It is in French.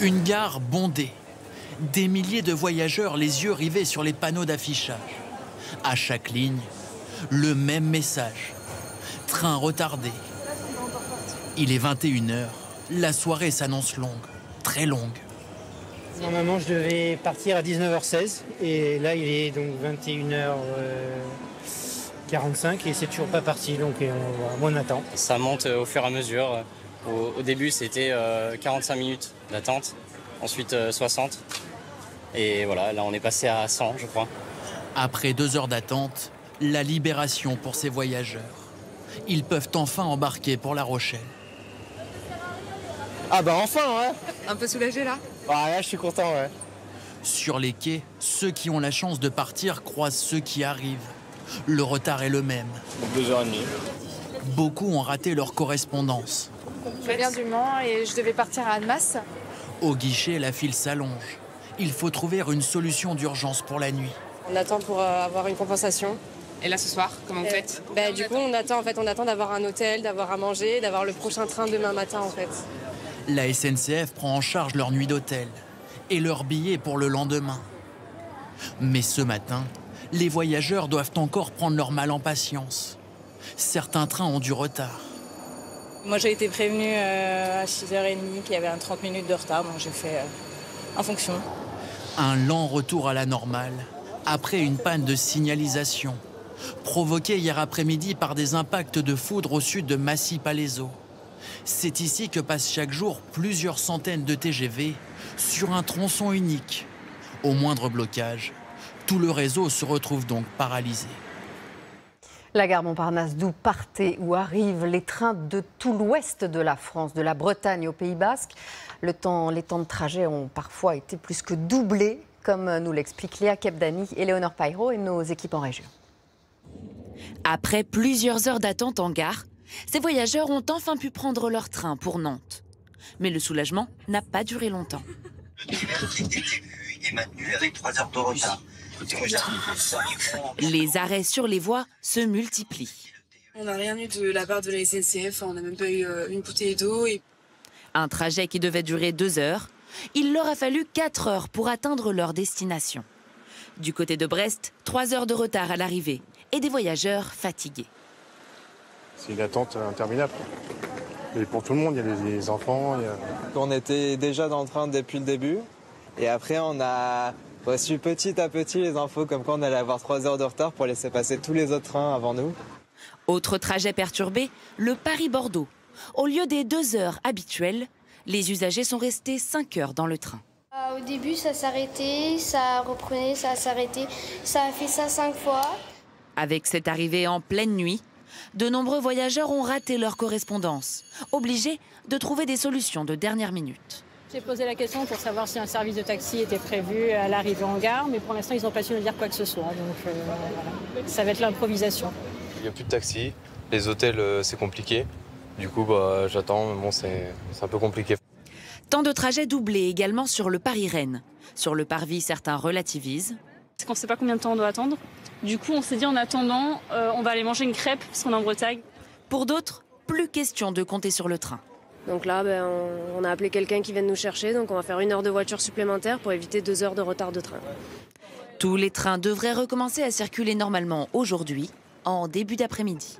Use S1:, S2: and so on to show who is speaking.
S1: Une gare bondée. Des milliers de voyageurs les yeux rivés sur les panneaux d'affichage. À chaque ligne, le même message. Train retardé. Il est 21h. La soirée s'annonce longue, très longue.
S2: Normalement, je devais partir à 19h16 et là, il est donc 21h45 et c'est toujours pas parti, donc on attend.
S3: Ça monte au fur et à mesure. Au début, c'était 45 minutes d'attente, ensuite 60. Et voilà, là, on est passé à 100, je crois.
S1: Après 2 heures d'attente, la libération pour ces voyageurs. Ils peuvent enfin embarquer pour La Rochelle.
S4: Ah bah enfin, ouais.
S5: Un peu soulagé là?
S4: Ah là, je suis content, ouais.
S1: Sur les quais, ceux qui ont la chance de partir croisent ceux qui arrivent. Le retard est le même.
S4: 2h30.
S1: Beaucoup ont raté leur correspondance.
S5: Je viens du Mans et je devais partir à Annemasse.
S1: Au guichet, la file s'allonge. Il faut trouver une solution d'urgence pour la nuit.
S6: On attend pour avoir une compensation.
S5: Et là ce soir, comment vous faites?
S6: Du coup, on attend d'avoir un hôtel, d'avoir à manger, d'avoir le prochain train demain matin en fait.
S1: La SNCF prend en charge leur nuit d'hôtel et leur billet pour le lendemain. Mais ce matin, les voyageurs doivent encore prendre leur mal en patience. Certains trains ont du retard.
S7: Moi, j'ai été prévenue à 6h30 qu'il y avait un 30 minutes de retard, donc j'ai fait en fonction.
S1: Un lent retour à la normale après une panne de signalisation provoquée hier après-midi par des impacts de foudre au sud de Massy-Palaiseau. C'est ici que passent chaque jour plusieurs centaines de TGV sur un tronçon unique. Au moindre blocage, tout le réseau se retrouve donc paralysé.
S8: La gare Montparnasse, d'où partent ou arrivent les trains de tout l'ouest de la France, de la Bretagne au Pays Basque. Les temps de trajet ont parfois été plus que doublés, comme nous l'expliquent Léa Kebdani, Éléonore Pairaud et nos équipes en région.
S9: Après plusieurs heures d'attente en gare, ces voyageurs ont enfin pu prendre leur train pour Nantes. Mais le soulagement n'a pas duré longtemps.
S10: Le tunnel est maintenu avec 3 heures de retard.
S9: Les arrêts sur les voies se multiplient.
S11: On n'a rien eu de la part de la SNCF, on n'a même pas eu une bouteille d'eau.
S9: Un trajet qui devait durer 2 heures, il leur a fallu 4 heures pour atteindre leur destination. Du côté de Brest, 3 heures de retard à l'arrivée et des voyageurs fatigués.
S12: C'est une attente interminable. Et pour tout le monde, il y a les enfants.
S13: On était déjà dans le train depuis le début. Et après, on a reçu petit à petit les infos comme quoi on allait avoir 3 heures de retard pour laisser passer tous les autres trains avant nous.
S9: Autre trajet perturbé, le Paris-Bordeaux. Au lieu des 2 heures habituelles, les usagers sont restés 5 heures dans le train.
S14: Au début, ça s'arrêtait, ça reprenait, ça s'arrêtait. Ça a fait ça 5 fois.
S9: Avec cette arrivée en pleine nuit, de nombreux voyageurs ont raté leur correspondance, obligés de trouver des solutions de dernière minute.
S7: J'ai posé la question pour savoir si un service de taxi était prévu à l'arrivée en gare, mais pour l'instant, ils n'ont pas su nous dire quoi que ce soit. Donc voilà. Ça va être l'improvisation.
S15: Il n'y a plus de taxi, les hôtels, c'est compliqué. Du coup, j'attends, mais bon, c'est un peu compliqué.
S9: Temps de trajet doublé également sur le Paris-Rennes. Sur le parvis, certains relativisent.
S16: C'est qu'on ne sait pas combien de temps on doit attendre. Du coup, on s'est dit en attendant, on va aller manger une crêpe parce qu'on est en Bretagne.
S9: Pour d'autres, plus question de compter sur le train.
S6: Donc là, on a appelé quelqu'un qui vienne nous chercher, donc on va faire 1 heure de voiture supplémentaire pour éviter 2 heures de retard de train.
S9: Tous les trains devraient recommencer à circuler normalement aujourd'hui, en début d'après-midi.